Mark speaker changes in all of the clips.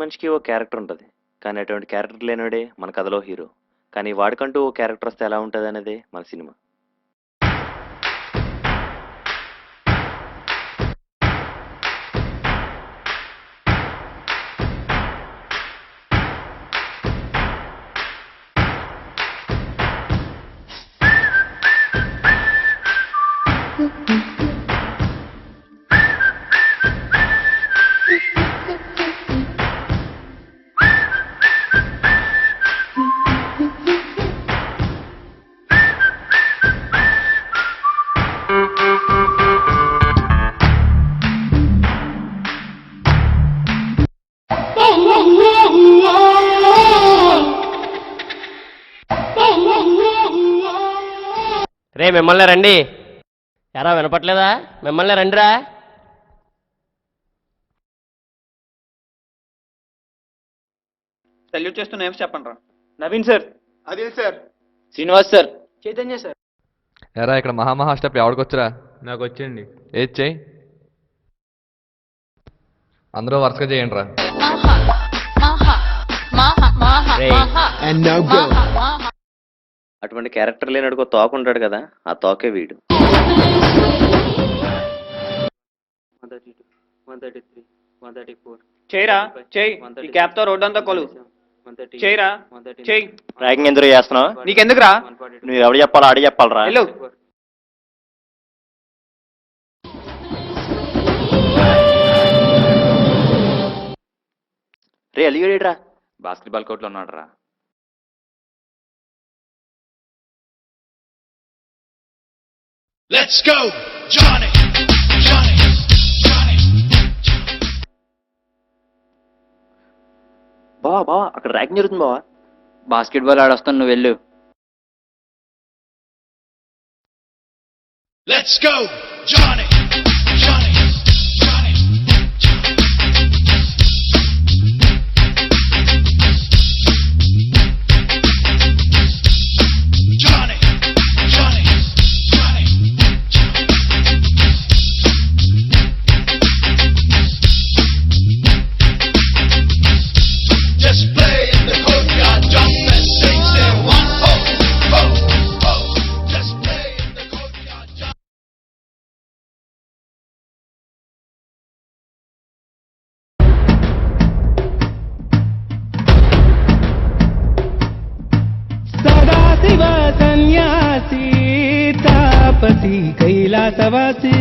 Speaker 1: మనిషికి ఓ క్యారెక్టర్ ఉంటుంది. కానీ అటువంటి క్యారెక్టర్ లేనివాడే మన కథలో హీరో. కానీ వాడికంటూ ఓ క్యారెక్టర్ వస్తే ఎలా ఉంటుంది అనేదే మన సినిమా.
Speaker 2: రే మిమ్మల్ని రండి. ఎరా వినపట్లేదా? మిమ్మల్ని రండిరా.
Speaker 3: సెల్యూట్ చేస్తూ నేమ్స్ చెప్పండి రా.
Speaker 4: Naveen sir,
Speaker 3: Adil sir,
Speaker 4: Srinivas sir,
Speaker 3: Chaitanya sir.
Speaker 5: ఎరా ఇక్కడ మహామహా స్టెప్ ఎవడికొచ్చురా?
Speaker 4: నాకు వచ్చండి.
Speaker 5: ఏది చెయ్యి, అందరూ వరుసగా చేయండి రా.
Speaker 1: అటువంటి క్యారెక్టర్ లేనడుకో తోక ఉంటాడు కదా, ఆ తోకే వీడు.
Speaker 4: 132, 133, 134.
Speaker 3: చేయరా చేయి, ఈ క్యాప్ తో రోడ్ అంతా కొలు. చేయరా చేయి.
Speaker 1: ర్యాగింగ్ ఎందుకు చేస్తున్నావు?
Speaker 3: నీకెందుకురా?
Speaker 1: నువ్వు ఎవడు చెప్పాలా? ఆడి చెప్పాలరా?
Speaker 3: వెళ్ళు.
Speaker 1: రే అలిగడేట్రా.
Speaker 4: బాస్కెట్బాల్ కోర్ట్లో ఉన్నాడు రా.
Speaker 6: Let's go, Johnny, Johnny, Johnny.
Speaker 1: బావా అక్కడ ర్యాగింగ్ జరుగుతుంది బావా.
Speaker 4: బాస్కెట్బాల్ ఆడొస్తాను, నువ్వు వెళ్ళు.
Speaker 6: Let's go, Johnny, Johnny, Johnny. Johnny, Johnny, Johnny. Just play in the courtyard, jump and sing, say one ho, ho, ho. Just play in the courtyard, jump.
Speaker 7: Sadashiva సన్యాసి తాపసి కైలాసవాసి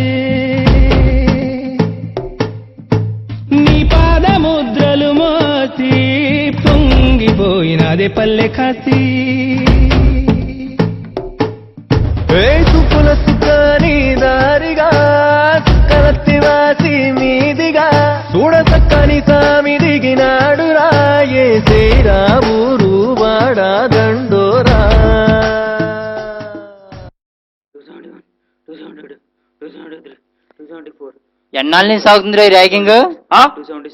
Speaker 7: నీ పాదముద్రలు మోసి పొంగిపోయినదే పల్లె కాసి సుకుల సుఖాని దారిగా సుకలత్తివాసి మీదిగా చూడ చక్కని సామి దిగినాడు రాయే శ్రీరామురు వాడా దండోరా.
Speaker 2: ఎన్నాళ్ళ నుంచి సాగుతుంది ర్యాగింగ్?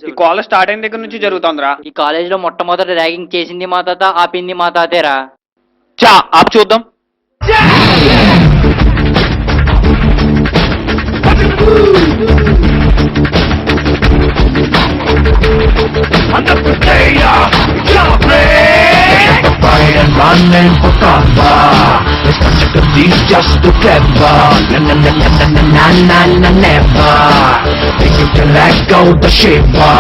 Speaker 3: ఈ కాలేజ్ స్టార్ట్ అయిన దగ్గర నుంచి జరుగుతుందిరా.
Speaker 2: ఈ కాలేజీలో మొట్టమొదటి ర్యాగింగ్ చేసింది మా తాత, ఆపింది మా తాతేరా.
Speaker 3: చా ఆపు చూద్దాం.
Speaker 6: And running for cover. It's such a good deed just to clever. Na na na na na na na na never. Think you can let go the shiver.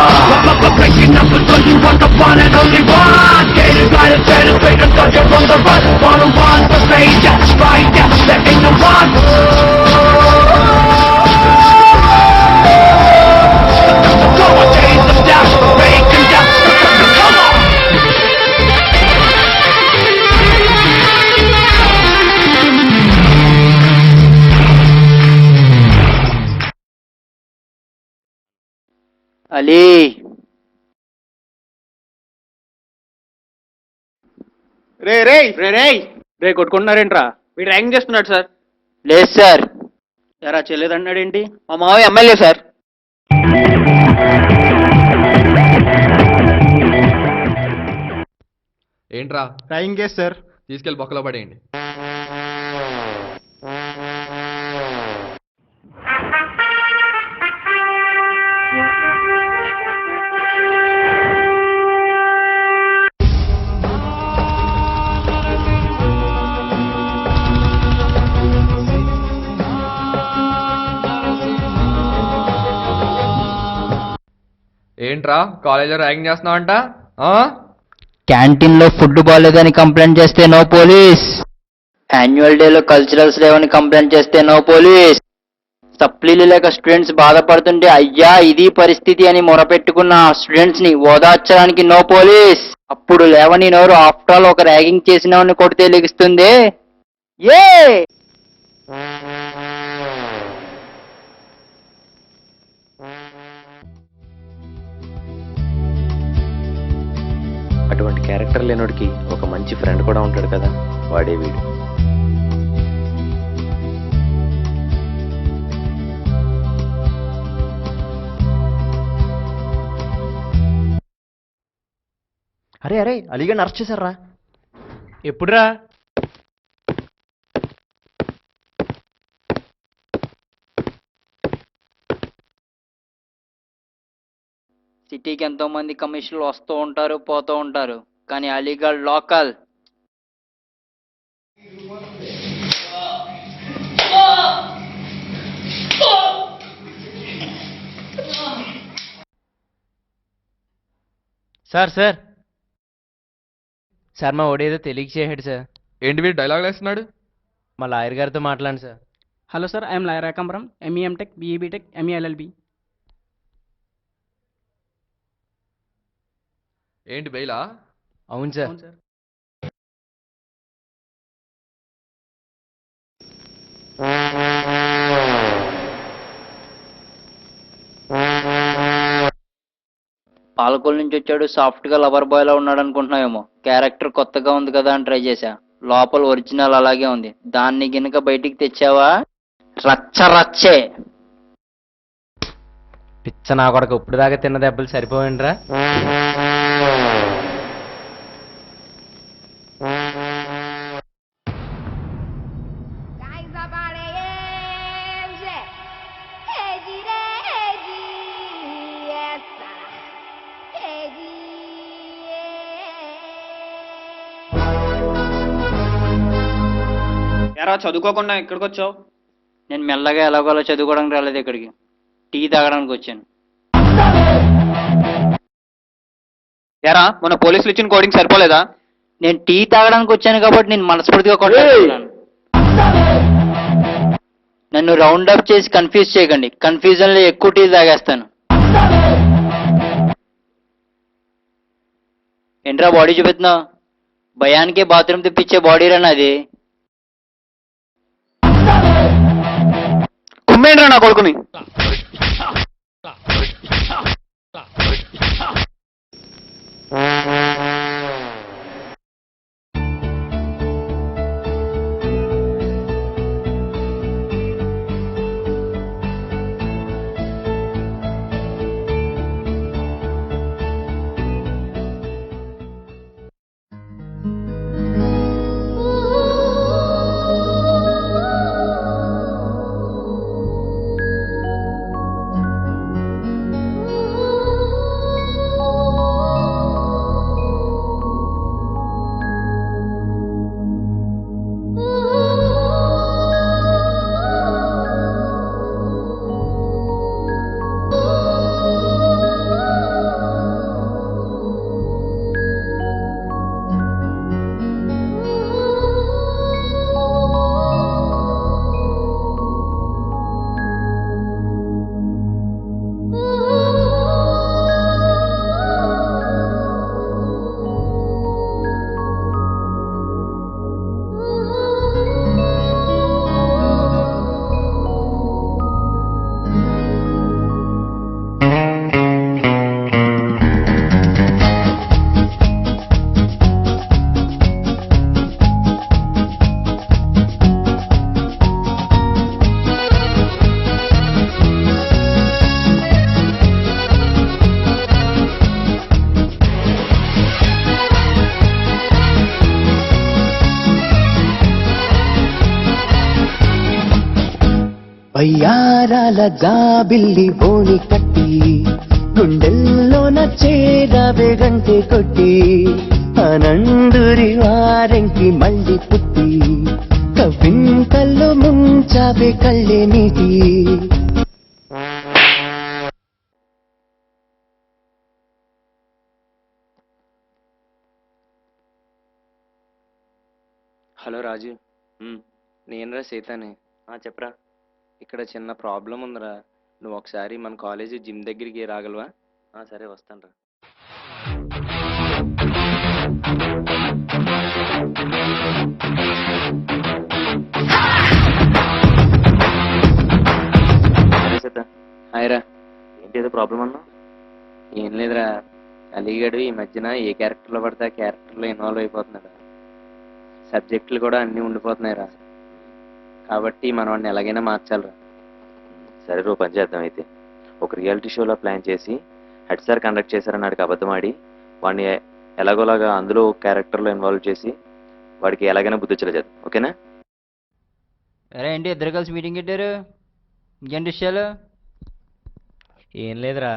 Speaker 6: Breaking up because you want the one and only one. Getting right and celebrate and touch it from the run. Wanna run the stage, that's right, yeah. There ain't no one. Come on, days of doubt, breaking down. Come on.
Speaker 2: Ali
Speaker 3: రే రే రే రే రే కొట్టుకుంటున్నారేంట్రా? వీడు ragging చేస్తున్నాడు sir.
Speaker 2: లేదు sir.
Speaker 3: ఎరా చెల్లేదన్నాడేంటి? మా మావయ్య MLA sir.
Speaker 5: ఏంట్రా?
Speaker 3: Ragging case sir.
Speaker 5: తీసుకెళ్ళి బొక్కలో పడేయండి. ఏంట్రా కాలేజీలో ర్యాగింగ్ చేస్తున్నావంట?
Speaker 2: క్యాంటీన్ లో ఫుడ్ బాగాలేదని కంప్లైంట్ చేస్తే నో పోలీస్. యాన్యువల్ డే లో కల్చరల్స్ లేవని కంప్లైంట్ చేస్తే నో పోలీస్. సప్లీలు లేక స్టూడెంట్స్ బాధపడుతుంటే అయ్యా ఇది పరిస్థితి అని మొరపెట్టుకున్న స్టూడెంట్స్ ని ఓదార్చడానికి నో పోలీస్. అప్పుడు లేవని నోరు ఆఫ్టర్ ఆల్ ఒక ర్యాగింగ్ చేసినవని కొడితే లెగిస్తుంది. ఏ
Speaker 1: అటువంటి క్యారెక్టర్ లేనోడికి ఒక మంచి ఫ్రెండ్ కూడా ఉంటాడు కదా, వాడే వీడు.
Speaker 7: అరే అరే అలీగఢ్ అరెస్ట్ చేశారా?
Speaker 3: ఎప్పుడురా?
Speaker 2: సిటీకి ఎంతో మంది కమిషన్లు వస్తూ ఉంటారు పోతూ ఉంటారు, కానీ Aligarh local.
Speaker 3: Sir sir sir మా ఓడేదో తెలియక చేసాడు సార్.
Speaker 5: ఏంటి వీడు డైలాగ్ వేస్తున్నాడు?
Speaker 3: మా లాయర్ గారితో మాట్లాడండి sir.
Speaker 8: Hello sir, I'm lawyer Ekambaram, ME MTech, BE BTech, ME LLB.
Speaker 5: ఏంటి బెయిలా?
Speaker 3: అవును సార్.
Speaker 8: అవును సార్.
Speaker 2: పాలకొల్ నుంచి వచ్చాడు, సాఫ్ట్ గా లవర్ బాయ్ లా ఉన్నాడు అనుకుంటున్నావేమో. క్యారెక్టర్ కొత్తగా ఉంది కదా అని ట్రై చేశా. లోపల ఒరిజినల్ అలాగే ఉంది. దాన్ని గినక బయటికి తెచ్చావా రచ్చ రచ్చే.
Speaker 3: పిచ్చ నా కొడుకు, ఇప్పుడు దాకా తిన్న దెబ్బలు సరిపోయిండ్రా? ఎరా చదువుకోకుండా ఇక్కడికి వచ్చావు?
Speaker 2: నేను మెల్లగా ఎలాగోలా చదువుకోవడానికి రాలేదు ఇక్కడికి, టీ తాగడానికి వచ్చాను.
Speaker 3: ఎరా మన పోలీసులు ఇచ్చిన కోడింగ్ సరిపోలేదా?
Speaker 2: నేను టీ తాగడానికి వచ్చాను కాబట్టి నేను మనస్ఫూర్తిగా కొట్టాను. నన్ను రౌండ్ అప్ చేసి కన్ఫ్యూజ్ చేయకండి, కన్ఫ్యూజన్ లో ఎక్కువ టీ తాగేస్తాను. ఏంట్రా బాడీ చూపిస్తున్నావు? భయానికే బాత్రూమ్ తెప్పించే బాడీ రా నాది.
Speaker 3: కుమ్మేండ్రా నా కొడుకుని.
Speaker 7: వయ్యారాల జాబిల్లి బోని కట్టి గుండెల్లో నచ్చేదావే గంటే కొట్టి అనందురి వారెంకి మళ్ళీ పుట్టి కవ్వింతల్లో ముంచావే కళ్ళే నీటి.
Speaker 3: హలో రాజు,
Speaker 1: ఉమ్,
Speaker 3: నేనురా సీతాని.
Speaker 1: చెప్పరా.
Speaker 3: ఇక్కడ చిన్న ప్రాబ్లం ఉందిరా. నువ్వు ఒకసారి మన కాలేజీ జిమ్ దగ్గరికి రాగలవా?
Speaker 1: సరే వస్తాను రా. సరే సీత,
Speaker 3: హాయ్రా.
Speaker 1: ఏంటి ఏదో ప్రాబ్లం అన్నా?
Speaker 3: ఏం లేదురా, అలీగడు ఈ మధ్యన ఏ క్యారెక్టర్లో పడితే ఆ క్యారెక్టర్లో ఇన్వాల్వ్ అయిపోతున్నాడు. సబ్జెక్టులు కూడా అన్నీ ఉండిపోతున్నాయిరా. కాబట్టి మనం వాడిని ఎలాగైనా మార్చాలిరా.
Speaker 1: సరే రో, పని చేద్దాం అయితే. ఒక రియాలిటీ షోలో ప్లాన్ చేసి హెడ్ సార్ కండక్ట్ చేశారని వాడికి అబద్ధం ఆడి వాడిని ఎలాగోలాగా అందులో క్యారెక్టర్లో ఇన్వాల్వ్ చేసి వాడికి ఎలాగైనా బుద్ధి వచ్చేలా చేద్దాం. ఓకేనా?
Speaker 2: అరే ఏంటి ఇద్దరు కలిసి మీటింగ్ పెట్టారు? ఇంకేంటి విషయాలు?
Speaker 9: ఏం లేదురా,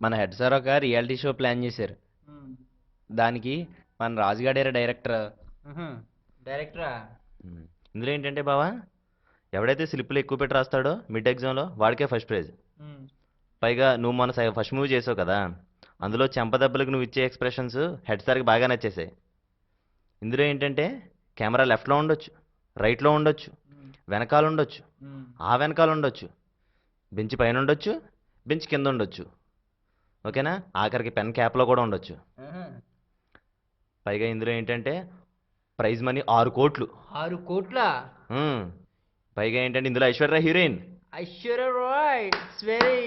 Speaker 9: మన హెడ్ సార్ ఒక రియాలిటీ షో ప్లాన్ చేశారు. దానికి మన రాజుగాడేరా డైరెక్టర్.
Speaker 2: డైరెక్టరా?
Speaker 9: ఇందులో ఏంటంటే బావా, ఎవడైతే స్లిప్పులు ఎక్కువ పెట్టి రాస్తాడో మిడ్ ఎగ్జామ్లో వాడికే ఫస్ట్ ప్రైజ్. పైగా నువ్వు మన ఫస్ట్ మూవీ చేసావు కదా, అందులో చెంపదెబ్బలకు నువ్వు ఇచ్చే ఎక్స్ప్రెషన్స్ హెడ్ సార్కి బాగా నచ్చేసాయి. ఇందులో ఏంటంటే కెమెరా లెఫ్ట్లో ఉండొచ్చు, రైట్లో ఉండొచ్చు, వెనకాల ఉండొచ్చు, ఆ వెనకాల ఉండొచ్చు, బెంచ్ పైన ఉండొచ్చు, బెంచ్ కింద ఉండొచ్చు. ఓకేనా? ఆఖరికి పెన్ క్యాప్లో కూడా ఉండొచ్చు. పైగా ఇందులో ఏంటంటే ప్రైజ్ మనీ 6 కోట్లు.
Speaker 2: 6 కోట్ల?
Speaker 9: పైగా ఏంటంటే ఇందులో Aishwarya heroine.
Speaker 2: Aishwarya Rai, it's very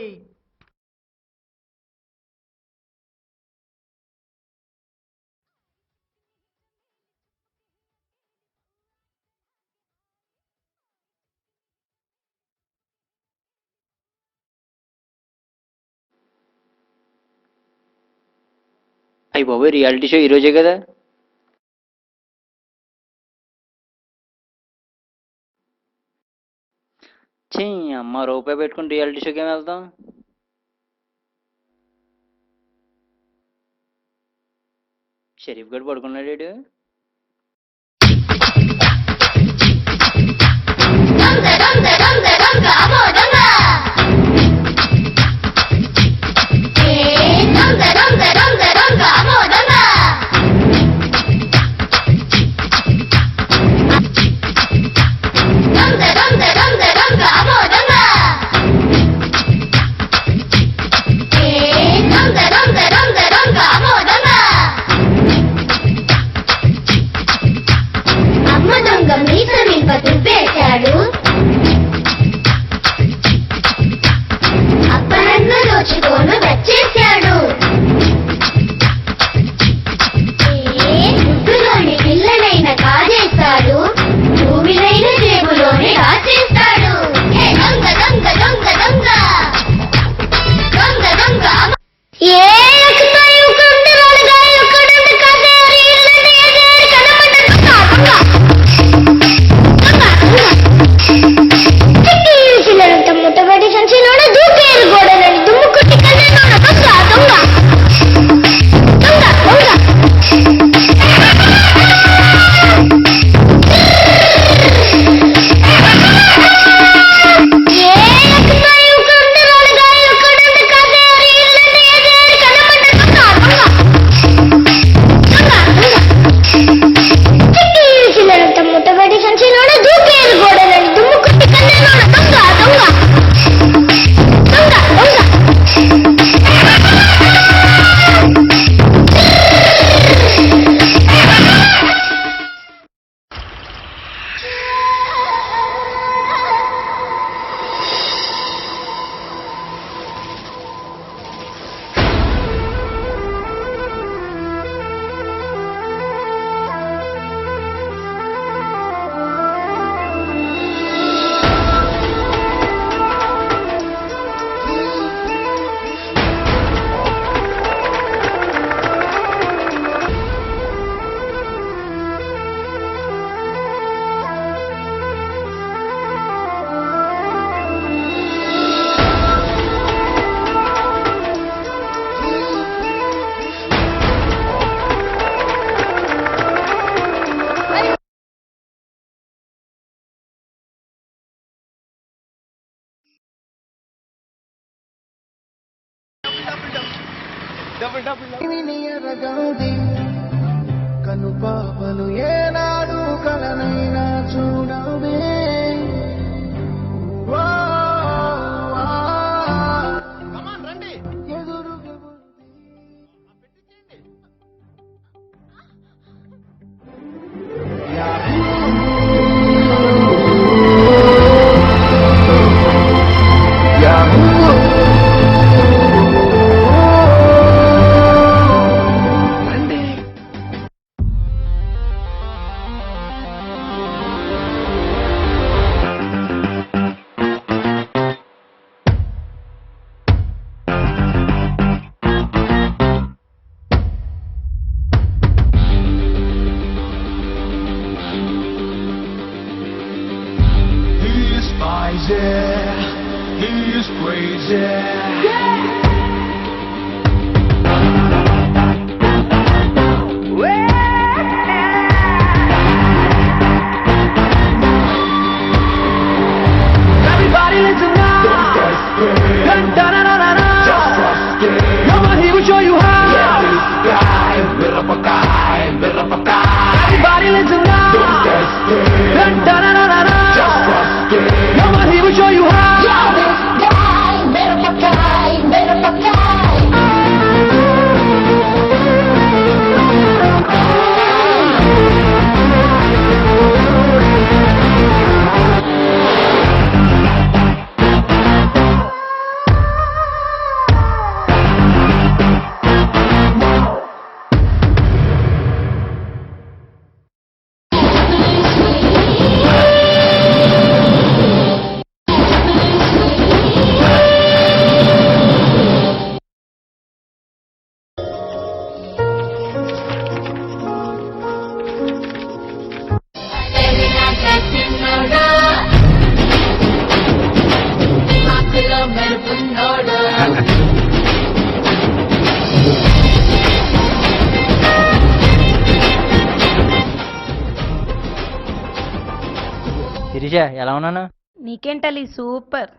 Speaker 2: అయ్యి బాబోయ్, రియాలిటీ షో ఈరోజే కదా? చే అమ్మ, రూపాయి పెట్టుకుని రియాలిటీ షోకి ఏమి వెళ్తాం? షరీఫ్ గడు పడుకున్నాడు వీడు.
Speaker 6: కనుపాపలు ఏనాడు కలనైనా చూడవే He's crazy. Everybody listen now. Don't test it. Dun-dun-dun-dun-dun. Just trust it. Come on, he will show you how. Yeah, this guy, bit of a guy, bit of a guy. Everybody listen now. Don't test it. Dun-dun-dun-dun-dun. Just trust it. Come on, he will show you how. Yeah, this guy, bit of a guy, bit of a guy.
Speaker 2: Sirisha ఎలా ఉన్నాను?
Speaker 10: నీకేంటలి super.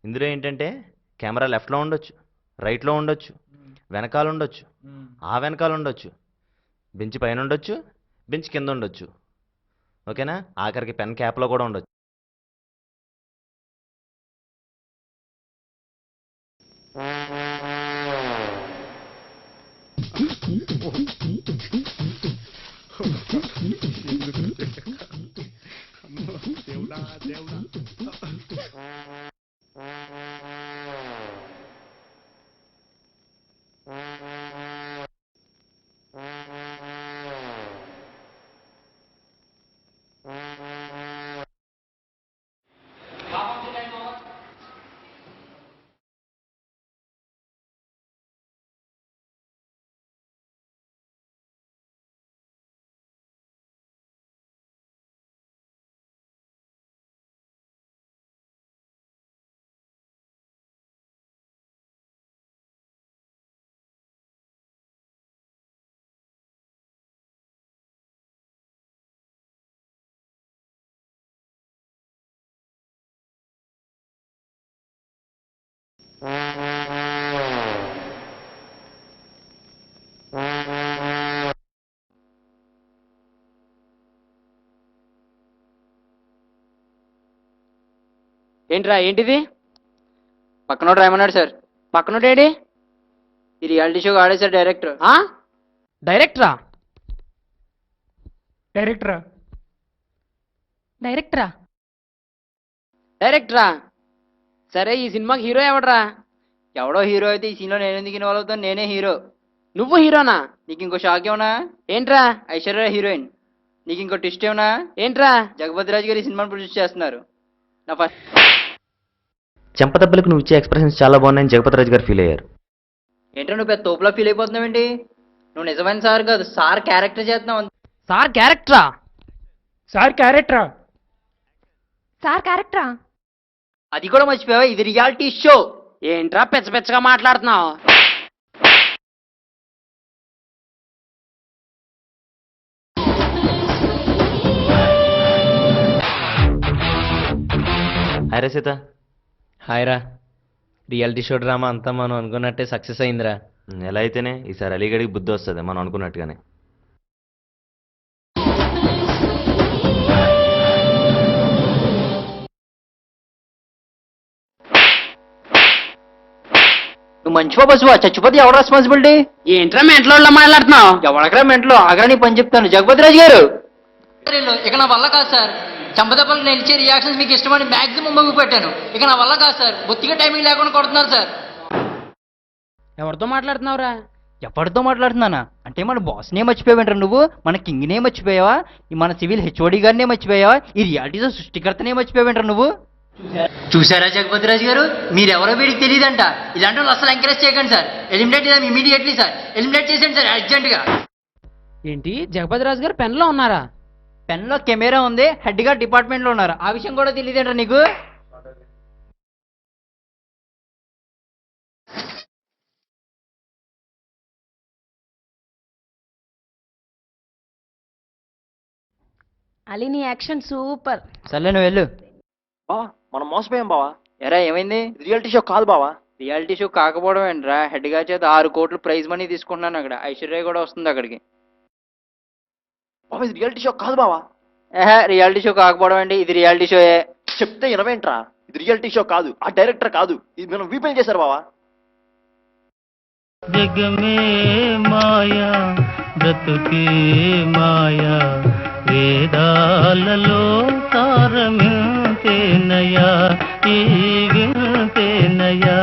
Speaker 9: ఇందులో ఏంటంటే camera లెఫ్ట్లో ఉండొచ్చు, రైట్లో ఉండొచ్చు, వెనకాల ఉండొచ్చు, ఆ వెనకాల ఉండొచ్చు, బెంచ్ పైన ఉండొచ్చు, బెంచ్ కింద ఉండొచ్చు. ఓకేనా? ఆఖరికి పెన్ క్యాప్లో కూడా ఉండొచ్చు.
Speaker 3: ఏంట్రా ఏంటిది?
Speaker 2: పక్కనోడు రాయమన్నాడు సార్.
Speaker 3: పక్కనోడేడి?
Speaker 2: ఈ రియాలిటీ షోకి ఆడే సార్ డైరెక్టర్.
Speaker 3: డైరెక్టరా?
Speaker 8: డైరెక్టరా?
Speaker 10: డైరెక్టరా?
Speaker 3: డైరెక్టరా? సరే ఈ సినిమాకి హీరో ఎవడరా?
Speaker 2: ఎవడో హీరో అయితే ఈ సీన్లో నేను ఎందుకు ఇన్వాల్వ్ అవుతాను? నేనే హీరో.
Speaker 3: నువ్వు హీరోనా?
Speaker 2: నీకు ఇంకో షాక్ ఏమన్నా?
Speaker 3: ఏంట్రా?
Speaker 2: ఐశ్వర్య హీరోయిన్. నీకు ఇంకో ట్విస్ట్ ఏమన్నా?
Speaker 3: ఏంట్రా?
Speaker 2: జగపతి రాజు గారు ఈ సినిమాని ప్రొడ్యూస్ చేస్తున్నారు. నా ఫస్ట్
Speaker 9: చెంపదెబ్బలకు నువ్వు ఇచ్చే ఎక్స్ప్రెషన్స్ చాలా బాగున్నాయని జగపతిరాజు గారు ఫీల్ అయ్యారు.
Speaker 2: ఏంటో నువ్వు పెద్ద తోపులా ఫీల్ అయిపోతున్నావేంటి? నువ్వు నిజమైన సార్ కాదు, సార్ క్యారెక్టర్ చేస్తున్నావు.
Speaker 8: సార్ క్యారెక్టరా? సార్ క్యారెక్టరా?
Speaker 10: సార్ క్యారెక్టరా?
Speaker 2: అది కూడా మర్చిపోయావా? ఇది రియాలిటీ షో.
Speaker 8: ఏంట్రా పెచ్చ పెచ్చగా మాట్లాడుతున్నావు?
Speaker 9: హాయ్ సీత.
Speaker 3: హాయ్ రా. రియాలిటీ షో డ్రామా అంతా మనం అనుకున్నట్టే సక్సెస్ అయిందిరా.
Speaker 9: ఎలా అయితేనే ఈసారి అలీగడికి బుద్ధి వస్తుంది మనం అనుకున్నట్టుగానే.
Speaker 2: నువ్వు మంచివా బస్సువా? చచ్చిపోతే ఎవరు రెస్పాన్సిబిలిటీ?
Speaker 8: ఏంట్రా మెంట్లో మాట్లాడుతున్నావు?
Speaker 2: ఎవడకరా మెంట్లో? ఆగరా నీ పని చెప్తాను. జగపతిరాజు గారు ఇక నా వల్ల కాదు సార్. చంపదెబ్బలు నేను ఇచ్చే రియాక్షన్స్ మీకు ఇష్టమని మ్యాక్సిమం మూవీ పెట్టాను. ఇక నా వల్ల కాదు సార్. బొత్తిగా టైమింగ్ లేకుండా కొడుతున్నారు సార్.
Speaker 8: ఎవరితో మాట్లాడుతున్నావురా?
Speaker 2: ఎవరితో మాట్లాడుతున్నానా అంటే మన బాస్నే మర్చిపోయావంటారు నువ్వు? మన కింగ్నే మర్చిపోయావా? ఈ మన సివిల్ హెచ్ఓడి గారినే మర్చిపోయావా? ఈ రియాలిటీలో సృష్టికర్తనే మర్చిపోయావంటారు నువ్వు? చూసారా జగపతిరాజు గారు, మీరెవరో వీడికి తెలియదంట. ఇలాంటి వాళ్ళు అసలు ఎంకరేజ్ చేయకండి సార్. ఎలిమినేట్ చేద్దాం ఇమీడియట్లీ సార్. ఎలిమినేట్ చేసేయండి సార్ అర్జెంటుగా.
Speaker 8: ఏంటి జగపతిరాజు గారు పెన్లో ఉన్నారా?
Speaker 2: పెన్లో కెమెరా ఉంది, హెడ్ గా డిపార్ట్మెంట్లో ఉన్నారు. ఆ విషయం కూడా తెలియదంట నీకు?
Speaker 10: అలీ నీ యాక్షన్ సూపర్.
Speaker 2: సర్లే నువ్వు వెళ్ళు.
Speaker 1: మనం మోసపోయాం బావా.
Speaker 2: ఎరా ఏమైంది?
Speaker 1: రియాలిటీ షో కాదు బావా.
Speaker 2: రియాలిటీ షో కాకపోవడం ఏంట్రా? హెడ్ గా చేత 6 కోట్లు ప్రైజ్ మనీ తీసుకుంటున్నాను అక్కడ. ఐశ్వర్య కూడా వస్తుంది అక్కడికి.
Speaker 1: బావా ఇది రియాలిటీ షో కాదు బావా.
Speaker 2: రియాలిటీ షో కాకపోవడం ఏంటి? ఇది రియాలిటీ షోయే.
Speaker 1: చెప్తే వినవేంట్రా? ఇది రియాలిటీ షో కాదు, ఆ డైరెక్టర్ కాదు, ఇది మనం వీపీఎల్ చేశారు బావా.
Speaker 7: జగమే మాయా బ్రతుకే మాయా వేదాలలో సారమింతేనయా ఈ వింతేనయా.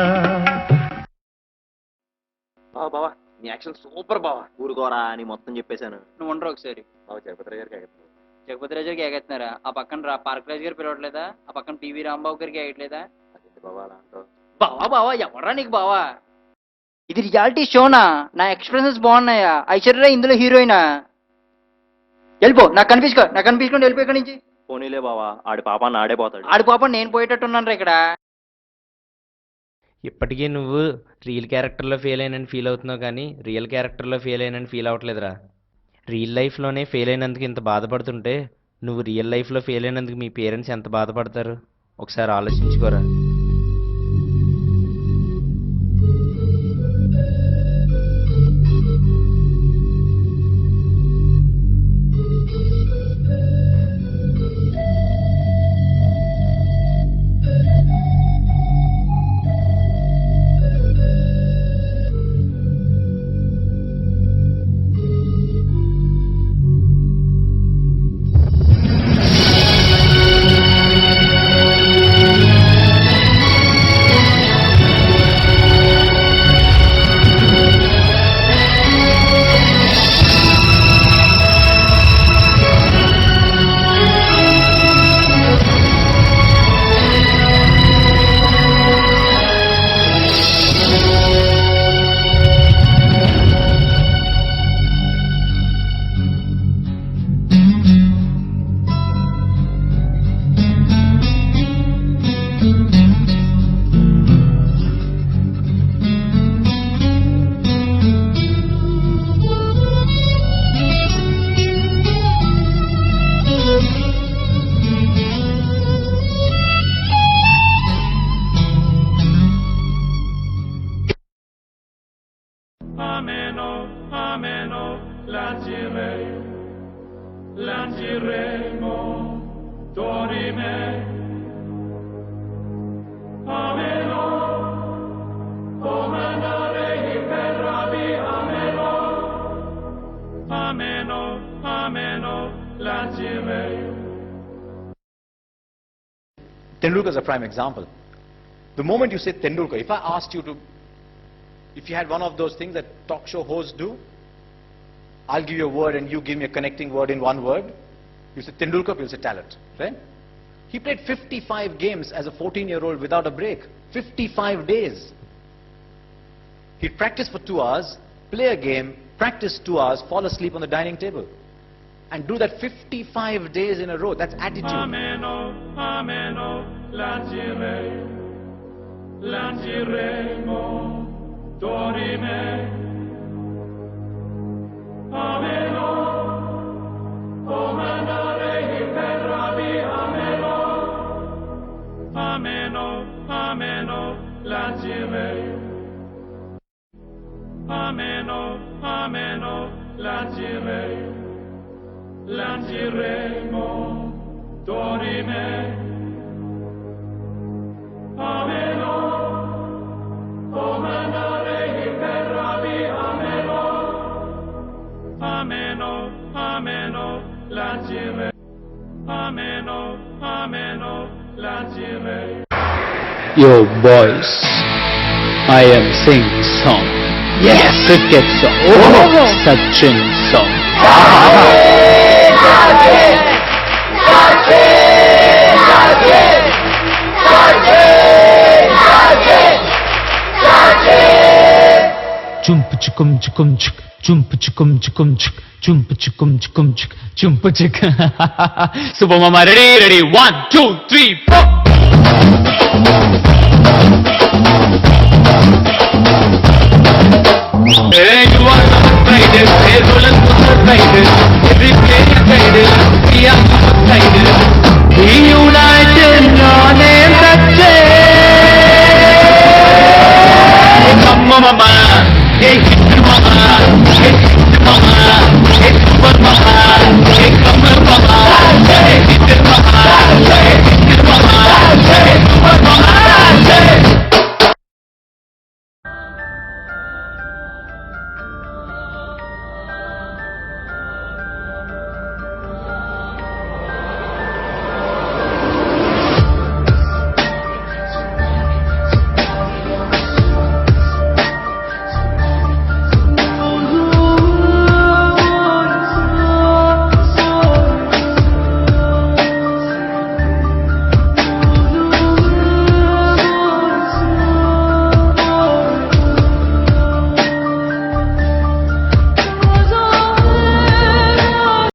Speaker 1: బావా నీ యాక్షన్ సూపర్ బావా. ఊరుకోరా అని మొత్తం చెప్పేశాను.
Speaker 2: నువ్వు ఉండరు ఒకసారి.
Speaker 1: బావా జగపతి గారికి
Speaker 2: జగపతి రాజు గారికి ఎగేస్తున్నారా? ఆ పక్కన పార్క్ రాజు గారు పిలవట్లేదా? ఆ పక్కన పివి రాంబాబు గారికి ఎగట్లేదా?
Speaker 1: బావా అలా అంటావు.
Speaker 2: బావా బావా ఎవరా నీకు బావా? ఇది రియాలిటీ షోనా? నా ఎక్స్ప్రెషన్స్ బాగున్నాయా? ఐశ్వర్య ఇందులో హీరోయినా? వెళ్ళిపో, నాకు కనిపించుకోండి వెళ్ళిపో ఇక్కడి నుంచి.
Speaker 1: పోనీలే బావా, ఆడి పాపాన్ని ఆడే పోతాడు.
Speaker 2: ఆడి పాప నేను పోయేటట్టున్నాను రా ఇక్కడ.
Speaker 3: ఇప్పటికీ నువ్వు రియల్ క్యారెక్టర్లో ఫెయిల్ అయినని ఫీల్ అవుతున్నావు కానీ రియల్ క్యారెక్టర్లో ఫెయిల్ అయినని ఫీల్ అవ్వట్లేదురా. రియల్ లైఫ్లోనే ఫెయిల్ అయినందుకు ఇంత బాధపడుతుంటే నువ్వు రియల్ లైఫ్లో ఫెయిల్ అయినందుకు మీ పేరెంట్స్ ఎంత బాధపడతారు ఒకసారి ఆలోచించుకోరా.
Speaker 11: Tendulkar is a prime example. The moment you say Tendulkar, if I asked you to, if you had one of those things that talk show hosts do, I'll give you a word and you give me a connecting word in one word. You say Tendulkar, you'll say talent, right? He played 55 games as a 14-year-old without a break. 55 days. He'd practice for 2 hours, play a game, practice 2 hours, fall asleep on the dining table. And do that 55 days in a row. That's attitude.
Speaker 6: Ameno, ameno, lanciremo, dorime. Ameno, comandare per Rabbi, ameno. Ameno, ameno, lanciremo. Ameno, ameno, lanciremo, dorime. Ameno, comandare per Rabbi, ameno. Ameno, ameno, lanciremo. Ameno, ameno, lanciremo.
Speaker 7: Yo boys, I am singing song. Yes! Cricket song. Oh! Sachin song. Jump chukum chukum chuk, jump chukum chukum chuk, jump chukum chukum chuk, jump chuk. Super Mama, ready, 1, 2, 3, 4. Hey, you are the riders, hey, Roland was the riders, every player guided, we are